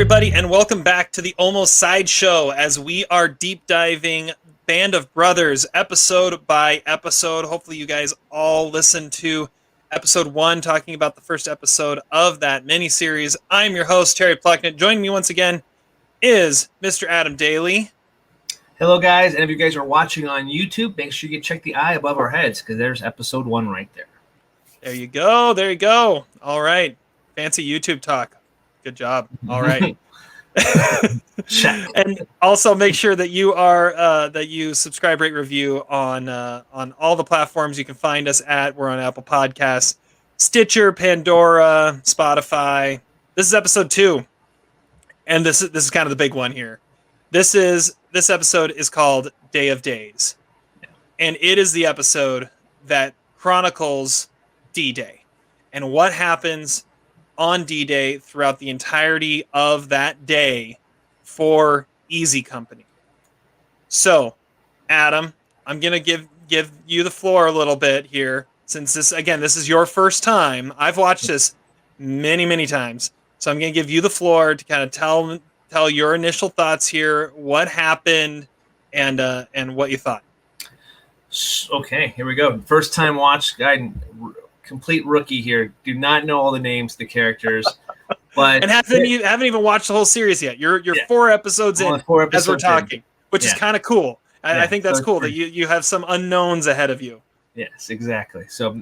everybody, and welcome back to the Almost SideShow as we are deep diving Band of Brothers episode by episode. Hopefully you guys all listened to episode 1, talking about the first episode of that miniseries. I'm your host, Terry Plucknett. Joining me once again is Mr. Adam Daly. Hello, guys, and if you guys are watching on YouTube, make sure you check the eye above our heads, because there's episode 1 right there. There you go. There you go. All right. Fancy YouTube talk. Good job. All right. And also make sure that you are that you subscribe, rate, review on all the platforms you can find us at. We're on Apple Podcasts, Stitcher, Pandora, Spotify. This is episode 2, and this is kind of the big one here. This episode is called Day of Days, and it is the episode that chronicles D-Day and what happens on D-Day throughout the entirety of that day for Easy Company. So, Adam, I'm going to give you the floor a little bit here, since this is your first time. I've watched this many, many times. So I'm going to give you the floor to kind of tell your initial thoughts here, what happened, and what you thought. Okay, here we go. First time watch, guy, complete rookie here. Do not know all the names of the characters, but and haven't even watched the whole series yet. You're 4 episodes in as we're talking, which is kind of cool. I think that's cool that you have some unknowns ahead of you. Yes, exactly. So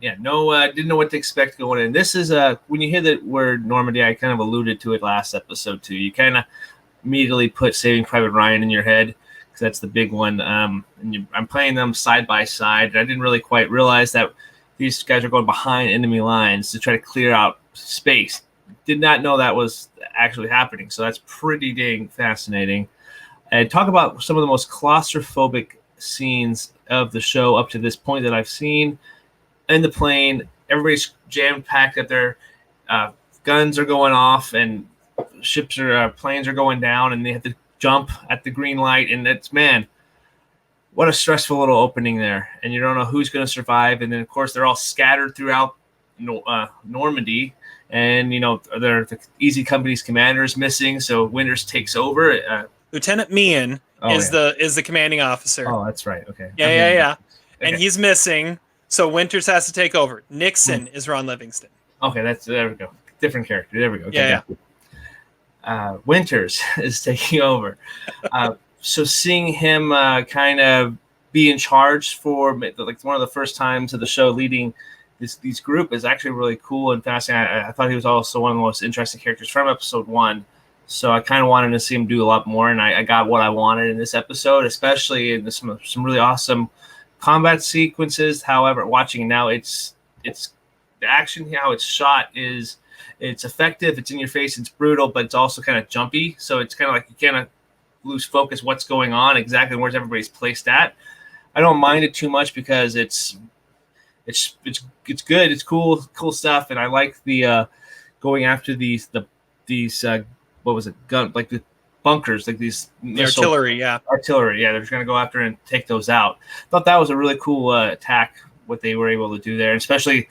didn't know what to expect going in. This is when you hear the word Normandy, I kind of alluded to it last episode too. You kind of immediately put Saving Private Ryan in your head, because that's the big one. I'm playing them side by side, and I didn't really quite realize that these guys are going behind enemy lines to try to clear out space. Did not know that was actually happening. So that's pretty dang fascinating. And talk about some of the most claustrophobic scenes of the show up to this point that I've seen. In the plane, everybody's jam-packed up there. Guns are going off, and planes are going down, and they have to jump at the green light. And it's, man, what a stressful little opening there. And you don't know who's going to survive. And then, of course, they're all scattered throughout Normandy. And, the Easy Company's commander is missing, so Winters takes over. Lieutenant Meehan is the commanding officer. Oh, that's right. Okay. Yeah. And he's missing, so Winters has to take over. Nixon is Ron Livingston. Okay, there we go. Different character. There we go. Okay, Winters is taking over. So seeing him kind of be in charge for like one of the first times of the show, leading these group, is actually really cool and fascinating. I thought he was also one of the most interesting characters from episode 1. So I kind of wanted to see him do a lot more, and I got what I wanted in this episode, especially in some really awesome combat sequences. However, watching now, it's the action, how it's shot it's effective, it's in your face, it's brutal, but it's also kind of jumpy. So it's kind of like you can't lose focus what's going on, exactly where's everybody's placed at. I don't mind it too much because it's good, it's cool stuff, and I like the going after these what was it, gun, like the bunkers, like these artillery, they're just going to go after and take those out. Thought that was a really cool attack, what they were able to do there, and especially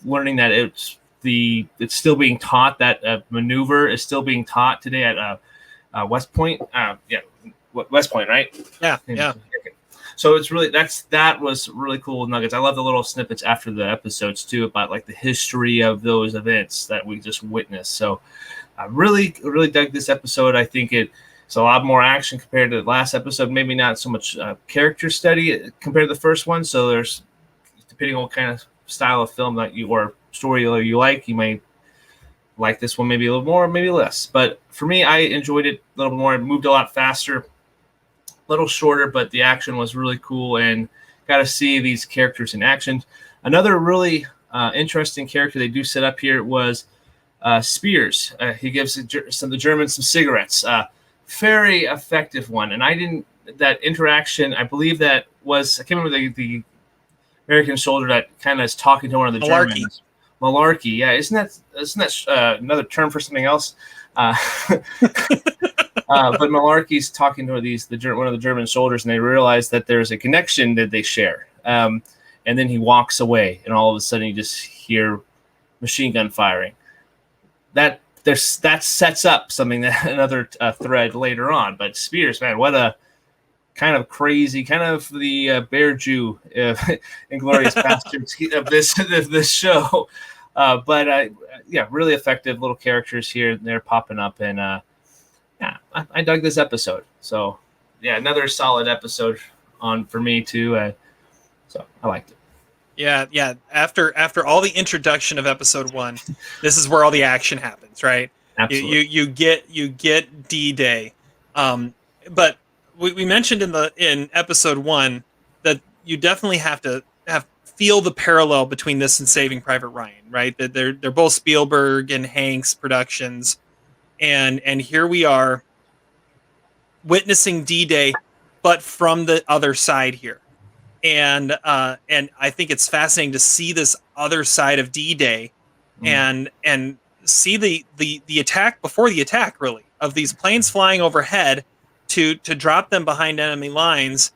learning that it's still being taught, that maneuver is still being taught today at West Point. West Point, right? Yeah. So it's really that was really cool nuggets. I love the little snippets after the episodes too, about like the history of those events that we just witnessed. So I really dug this episode. I think it's a lot more action compared to the last episode. Maybe not so much character study compared to the first one. So there's, depending on what kind of style of film that you or story you like, you may like this one maybe a little more, maybe less. But for me, I enjoyed it a little more. It moved a lot faster, a little shorter, but the action was really cool, and got to see these characters in action. Another really interesting character they do set up here was Spiers. He gives the Germans some cigarettes. Very effective one. And that interaction, I believe that was, I can't remember the American soldier that kind of is talking to one of the Germans. Malarkey. Yeah, isn't that another term for something else? But Malarkey's talking to one of the German soldiers, and they realize that there's a connection that they share. And then he walks away, and all of a sudden you just hear machine gun firing. That that sets up something that another thread later on. But Spiers, man, what a kind of crazy, kind of the Bear Jew Inglorious Bastards of this show. But really effective little characters here and there popping up, and I dug this episode. So yeah, another solid episode for me too. So I liked it. Yeah. After all the introduction of episode 1, this is where all the action happens, right? Absolutely. You get D-Day, but we mentioned in episode 1 that you definitely have to feel the parallel between this and Saving Private Ryan, right? That they're both Spielberg and Hanks productions, and here we are witnessing D-Day, but from the other side here. And I think it's fascinating to see this other side of D-Day, and see the attack before the attack, really, of these planes flying overhead to drop them behind enemy lines,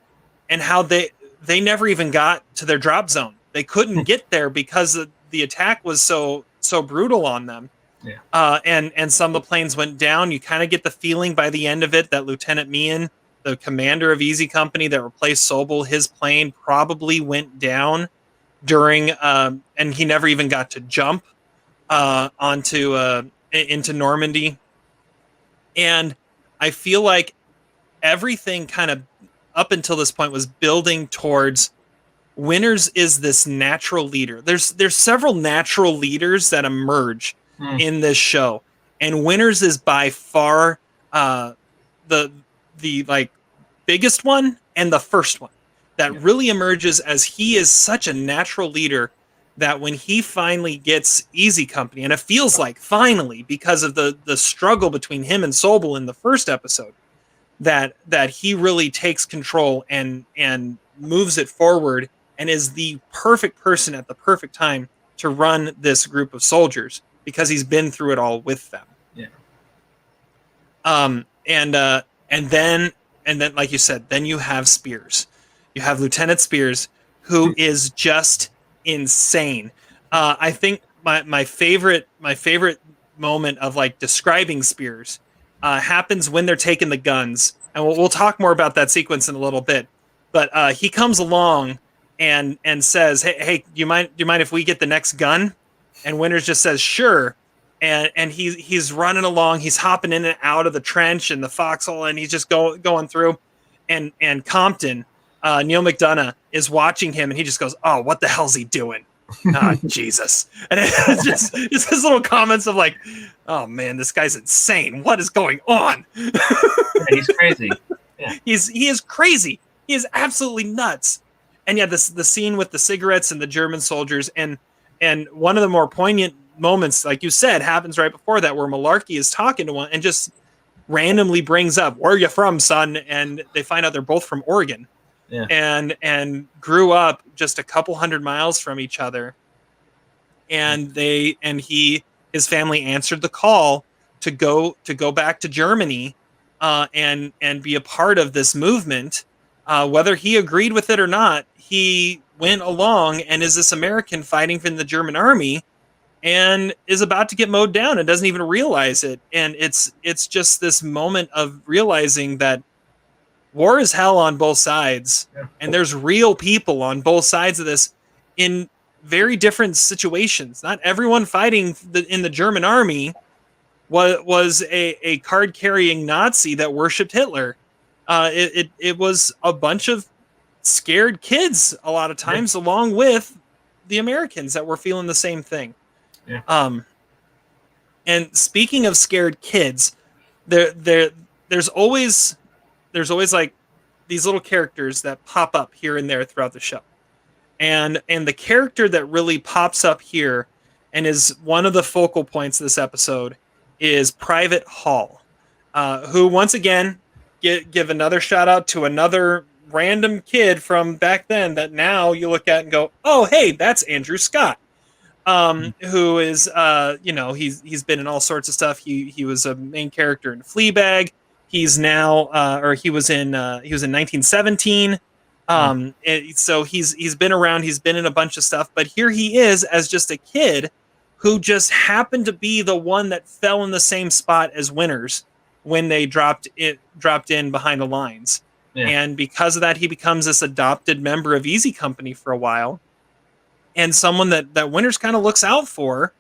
and how they never even got to their drop zone. They couldn't get there because the attack was so brutal on them. Yeah. And some of the planes went down. You kind of get the feeling by the end of it that Lieutenant Meehan, the commander of Easy Company that replaced Sobel, his plane probably went down during, and he never even got to jump into Normandy. And I feel like everything kind of up until this point was building towards Winters is this natural leader. There's several natural leaders that emerge in this show, and Winters is by far the like biggest one and the first one that really emerges, as he is such a natural leader that when he finally gets Easy Company, and it feels like finally because of the struggle between him and Sobel in the first episode, that he really takes control and moves it forward and is the perfect person at the perfect time to run this group of soldiers because he's been through it all with them. Yeah. And then like you said, then you have Spiers. You have Lieutenant Spiers, who is just insane. I think my favorite moment of like describing Spiers happens when they're taking the guns, and we'll talk more about that sequence in a little bit. But he comes along and says, "Hey, do you mind if we get the next gun?" And Winters just says, "Sure." And he's running along, he's hopping in and out of the trench and the foxhole, and he's just going through. And Compton, Neil McDonough, is watching him, and he just goes, "Oh, what the hell's he doing?" Jesus. And it's just his little comments of like, "Oh man, this guy's insane. What is going on?" Yeah, he's crazy. Yeah. He is crazy. He is absolutely nuts. And yeah, the scene with the cigarettes and the German soldiers, and one of the more poignant moments, like you said, happens right before that, where Malarkey is talking to one and just randomly brings up, "Where are you from, son?" And they find out they're both from Oregon. Yeah. And grew up just a couple hundred miles from each other. And his family answered the call to go back to Germany and be a part of this movement. Whether he agreed with it or not, he went along and is this American fighting for the German army and is about to get mowed down and doesn't even realize it. And it's just this moment of realizing that war is hell on both sides, and there's real people on both sides of this in very different situations. Not everyone fighting in the German army was a card-carrying Nazi that worshipped Hitler. It was a bunch of scared kids a lot of times, along with the Americans that were feeling the same thing. Yeah. And speaking of scared kids, there's always like these little characters that pop up here and there throughout the show. And the character that really pops up here and is one of the focal points of this episode is Private Hall, who once again give another shout out to another random kid from back then that now you look at and go, "Oh, hey, that's Andrew Scott." Who is he's been in all sorts of stuff. He was a main character in Fleabag. He's now he was in 1917. So he's been around. He's been in a bunch of stuff, but here he is as just a kid who just happened to be the one that fell in the same spot as Winters when they dropped in behind the lines. Yeah. And because of that, he becomes this adopted member of Easy Company for a while, and someone that Winters kind of looks out for.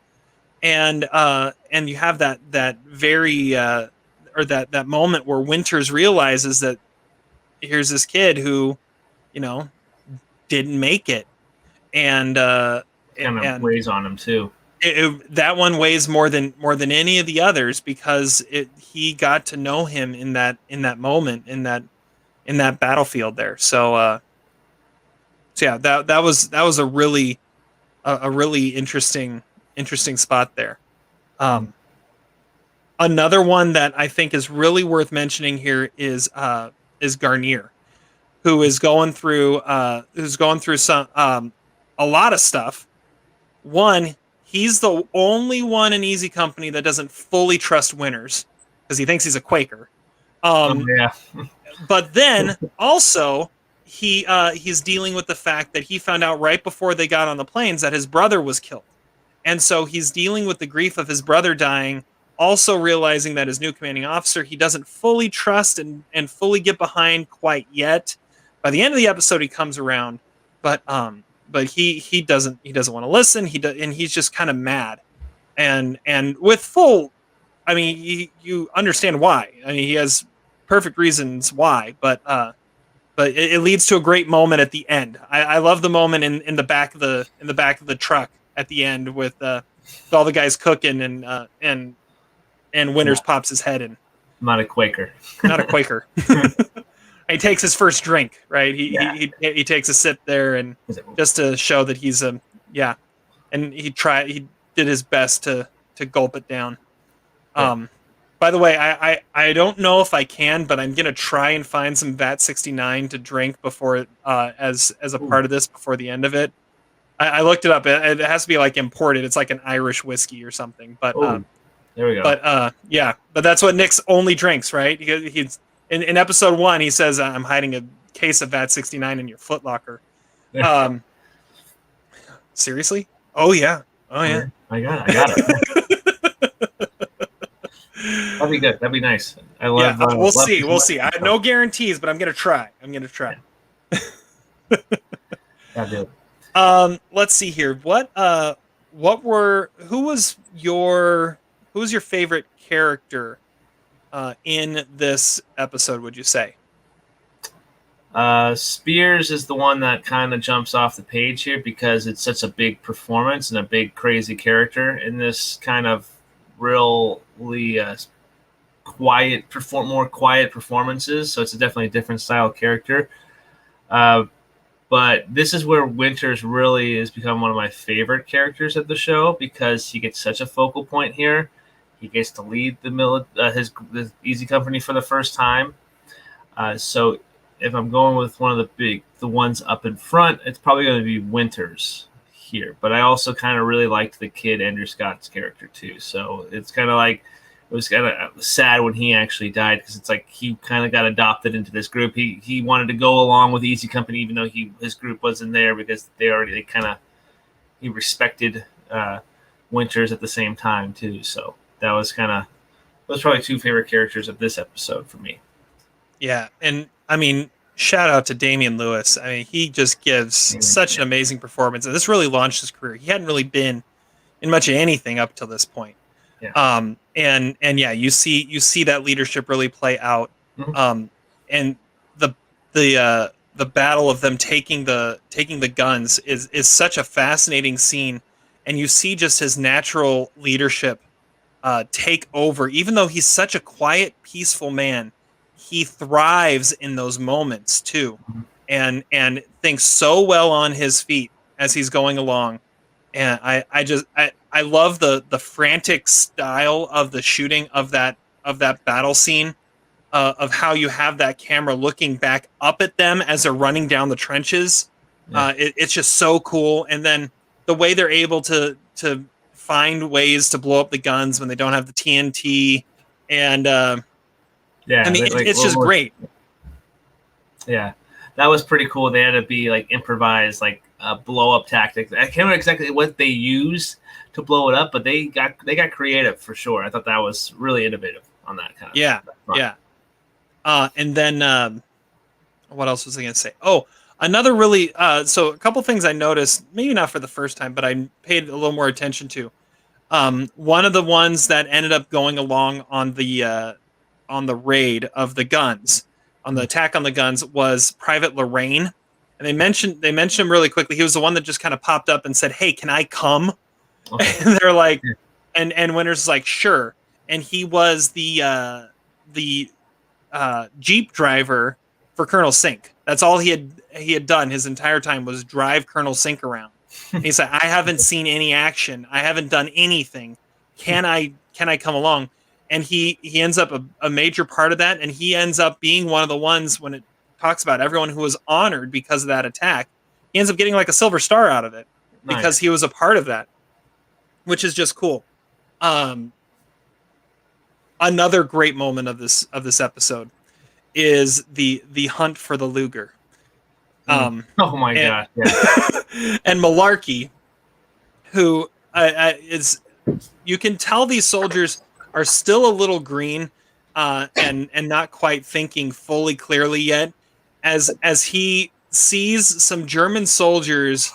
And you have that very or that moment where Winters realizes that here's this kid who, didn't make it, and Kind of weighs on him too. That one weighs more than any of the others, because he got to know him in that moment, in that battlefield there. So yeah, that was a really interesting spot there. Another one that I think is really worth mentioning here is Garnier, who is going through some a lot of stuff. One, he's the only one in Easy Company that doesn't fully trust Winters because he thinks he's a Quaker. Yeah. But then also he's dealing with the fact that he found out right before they got on the planes that his brother was killed. And so he's dealing with the grief of his brother dying, also realizing that his new commanding officer he doesn't fully trust and fully get behind quite yet. By the end of the episode, he comes around, but he doesn't want to listen. And he's just kind of mad, and with full, I mean, you understand why. I mean, he has perfect reasons why, but it leads to a great moment at the end. I love the moment in the back of the truck at the end with all the guys cooking, and Winters pops his head in. Not a Quaker. Not a Quaker. He takes his first drink, right? He takes a sip there, and just to show that he's and he did his best to gulp it down. Yeah. By the way, I don't know if I can, but I'm gonna try and find some VAT 69 to drink before as a part of this before the end of it. I looked it up. It has to be like imported. It's like an Irish whiskey or something. But there we go. But but that's what Nick's only drinks, right? He's in episode 1. He says, "I'm hiding a case of VAT 69 in your footlocker." Seriously? Oh yeah. I got it. That'd be good. That'd be nice. I love. We'll see. We'll see. I have no guarantees, but I'm gonna try. Yeah, dude. Let's see here. Who was your favorite character in this episode, would you say? Spiers is the one that kind of jumps off the page here because it's such a big performance and a big crazy character in this kind of really more quiet performances. So it's definitely a different style character. But this is where Winters really has become one of my favorite characters of the show because he gets such a focal point here. He gets to lead his Easy Company for the first time. So if I'm going with one of the ones up in front, it's probably going to be Winters here. But I also kind of really liked the kid Andrew Scott's character too. So it's kind of like, it was kind of sad when he actually died because it's like he kind of got adopted into this group. He wanted to go along with Easy Company even though his group wasn't there because he respected Winters at the same time too. So that was those probably two favorite characters of this episode for me. Yeah, and I mean, shout out to Damian Lewis. I mean, he just gives such an amazing performance, and this really launched his career. He hadn't really been in much of anything up till this point. Yeah. And yeah, you see that leadership really play out. Mm-hmm. And the battle of them taking the guns is such a fascinating scene, and you see just his natural leadership take over. Even though he's such a quiet, peaceful man, he thrives in those moments too, and thinks so well on his feet as he's going along. And I love the frantic style of the shooting of that battle scene, of how you have that camera looking back up at them as they're running down the trenches. Yeah. It's just so cool. And then the way they're able to find ways to blow up the guns when they don't have the TNT, and I mean, it's just great. Yeah, that was pretty cool. They had to be like improvised, like blow up tactics. I can't remember exactly what they used to blow it up, but they got creative for sure. I thought that was really innovative on that kind of yeah. And then what else was I going to say? Oh, another really so a couple things I noticed, maybe not for the first time, but I paid a little more attention to. One of the ones that ended up going along on the raid of the guns, on the attack on the guns, was Private Lorraine, and they mentioned him really quickly. He was the one that just kind of popped up and said, "Hey, can I come?" Okay. And they're like, and Winters is like, "Sure." And he was the Jeep driver for Colonel Sink. That's all he had done his entire time, was drive Colonel Sink around. And he said, "I haven't seen any action. I haven't done anything. Can I come along?" And he ends up a major part of that, and he ends up being one of the ones, when it talks about everyone who was honored because of that attack, he ends up getting like a silver star out of it because he was a part of that, which is just cool. Another great moment of this episode is the hunt for the Luger. Oh my gosh! Yeah. And Malarkey, who is, you can tell these soldiers are still a little green and not quite thinking fully clearly yet, as he sees some German soldiers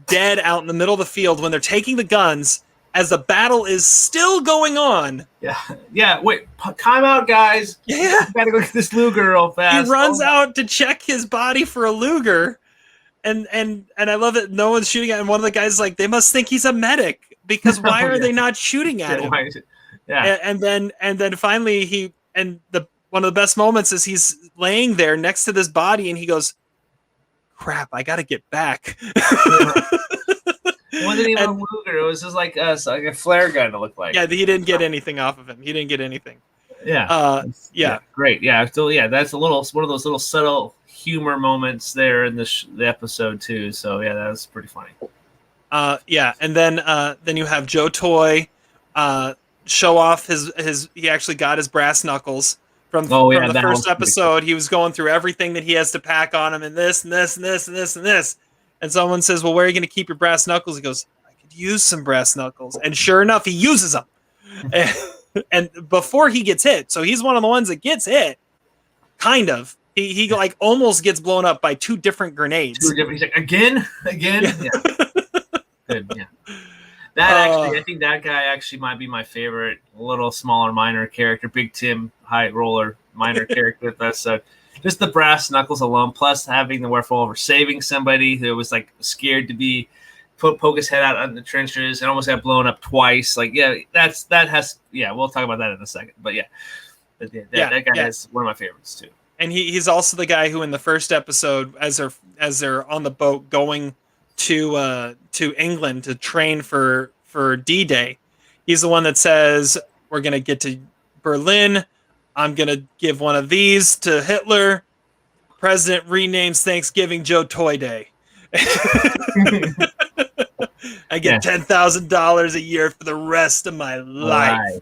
dead out in the middle of the field when they're taking the guns as the battle is still going on. Yeah. Wait, time out, guys. Yeah, gotta go get this Luger real fast. He runs out to check his body for a Luger, and I love that no one's shooting at him. One of the guys is like, they must think he's a medic, because why are they not shooting at him? Yeah. And then finally one of the best moments is he's laying there next to this body and he goes, "Crap, I gotta get back." It wasn't even a Luger. It was just like a flare gun, it looked like. Yeah, he didn't get anything off of him. He didn't get anything. Yeah. Yeah. Great. Yeah. Still, yeah. That's one of those little subtle humor moments there in the episode too. So yeah, that was pretty funny. Yeah, and then you have Joe Toy show off his. He actually got his brass knuckles from the first episode. He was going through everything that he has to pack on him, and this and this and this and this and this. And someone says, "Well, where are you going to keep your brass knuckles?" He goes, "I could use some brass knuckles." And sure enough, he uses them. And before he gets hit, so he's one of the ones that gets hit. Kind of. He like almost gets blown up by two different grenades. He's like, again. Yeah. Good. Yeah. That actually, I think that guy actually might be my favorite little smaller minor character. Big Tim, high roller minor character with us. So just the brass knuckles alone, plus having the wherefore over saving somebody who was like scared to be poke his head out in the trenches and almost got blown up twice. Like, yeah, we'll talk about that in a second. But that guy is one of my favorites too. And he's also the guy who in the first episode, as they're on the boat going to England to train for D-Day, he's the one that says, "We're gonna get to Berlin. I'm gonna give one of these to Hitler. President renames Thanksgiving Joe Toy Day." I get $10,000 a year for the rest of my life.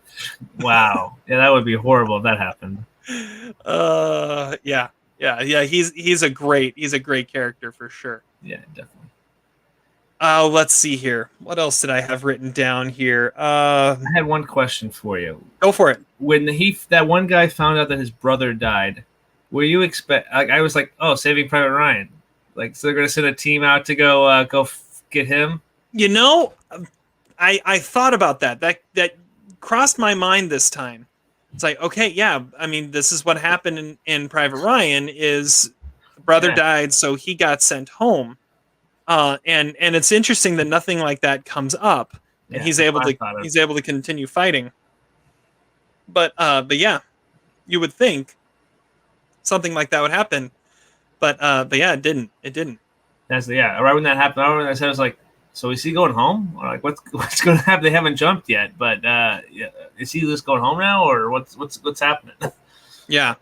Wow. Yeah, that would be horrible if that happened. Yeah. He's a great character for sure. Yeah, definitely. Let's see here. What else did I have written down here? I had one question for you. Go for it. When that one guy found out that his brother died, were you I was like, oh, Saving Private Ryan. Like, so they're going to send a team out to go get him? You know, I thought about that. That crossed my mind this time. It's like, okay, yeah, I mean, this is what happened in Private Ryan is the brother died, so he got sent home. And it's interesting that nothing like that comes up, and he's able to continue fighting. But yeah, you would think something like that would happen. But yeah, it didn't. It didn't. Right when that happened, I was like, so is he going home? Or like, what's going to happen? They haven't jumped yet, but is he just going home now, or what's happening? Yeah.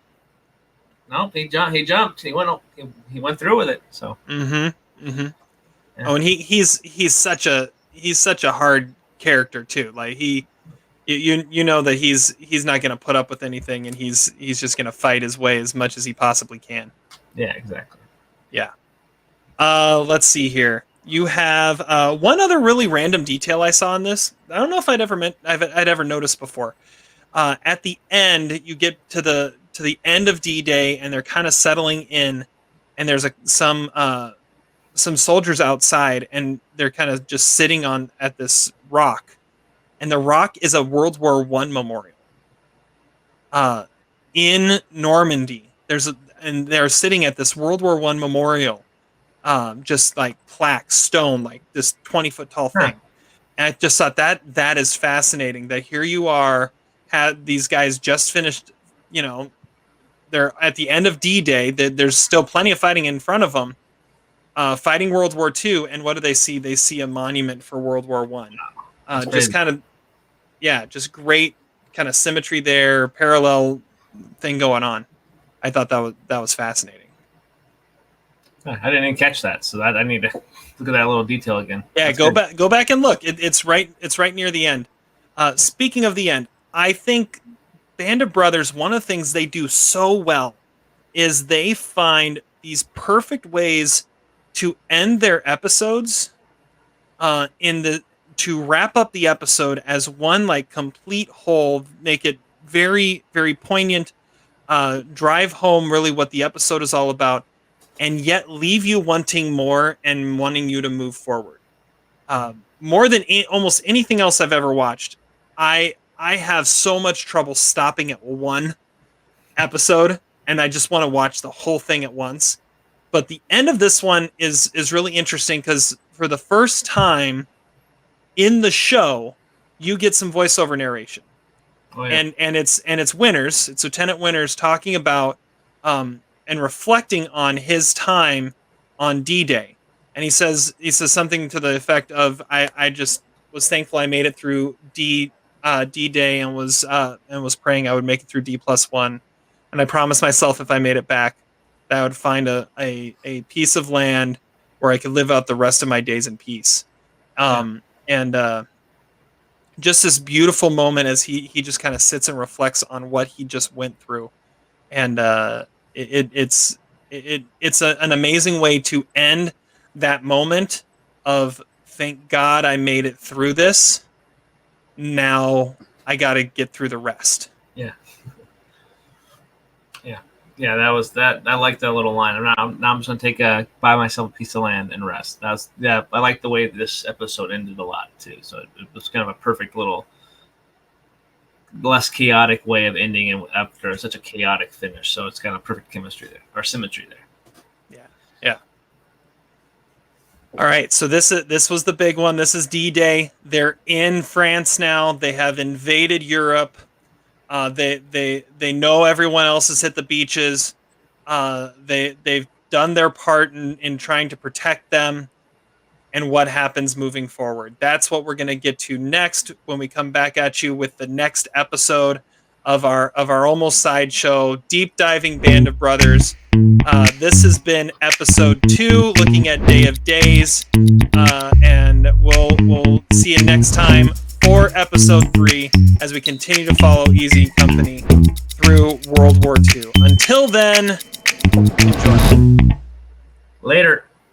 No, he jumped. He went through with it. So. Mm-hmm. Mm-hmm. Yeah. Oh, and he's such a hard character too. Like you know that he's not going to put up with anything, and he's just going to fight his way as much as he possibly can. Yeah, exactly. Yeah. Let's see here. You have one other really random detail I saw in this. I don't know if I'd ever noticed before. At the end, you get to the end of D-Day, and they're kind of settling in, and there's some soldiers outside, and they're kind of just sitting at this rock, and the rock is a World War I memorial. In Normandy, and they're sitting at this World War I memorial, just like plaque stone, like this 20-foot tall thing. Huh. And I just thought that is fascinating. That here you are, had these guys just finished, they're at the end of D-Day. There's still plenty of fighting in front of them, fighting World War II. And what do they see? They see a monument for World War I. Just kind of, just great kind of symmetry there, parallel thing going on. I thought that was fascinating. I didn't even catch that, so I need to look at that little detail again. Yeah, go back and look. It's right near the end. Speaking of the end, I think Band of Brothers, one of the things they do so well is they find these perfect ways to end their episodes, to wrap up the episode as one like complete whole, make it very, very poignant, drive home really what the episode is all about, and yet leave you wanting more and wanting you to move forward. More than almost anything else I've ever watched, I have so much trouble stopping at one episode, and I just want to watch the whole thing at once. But the end of this one is really interesting because for the first time in the show, you get some voiceover narration. Oh, yeah. And it's Winters, it's Lieutenant Winters talking about and reflecting on his time on D-Day. And he says something to the effect of, I just was thankful I made it through D-Day and was praying I would make it through D+1. And I promised myself if I made it back, that I would find a piece of land where I could live out the rest of my days in peace. And just this beautiful moment as he just kind of sits and reflects on what he just went through. And it's an amazing way to end that moment of, thank God I made it through this. Now I got to get through the rest. Yeah, that was that. I like that little line. I'm just gonna buy myself a piece of land and rest. I like the way this episode ended a lot too. So it was kind of a perfect little, less chaotic way of ending it after such a chaotic finish. So it's kind of perfect chemistry there, or symmetry there. Yeah. All right, so this was the big one. This is D-Day. They're in France now. They have invaded Europe. They know everyone else has hit the beaches. They've done their part in trying to protect them, and what happens moving forward. That's what we're going to get to next when we come back at you with the next episode of our Almost SideShow, deep diving Band of Brothers. This has been episode 2, looking at Day of Days, and we'll see you next time for episode 3 as we continue to follow Easy Company through World War II. Until then, enjoy. Later.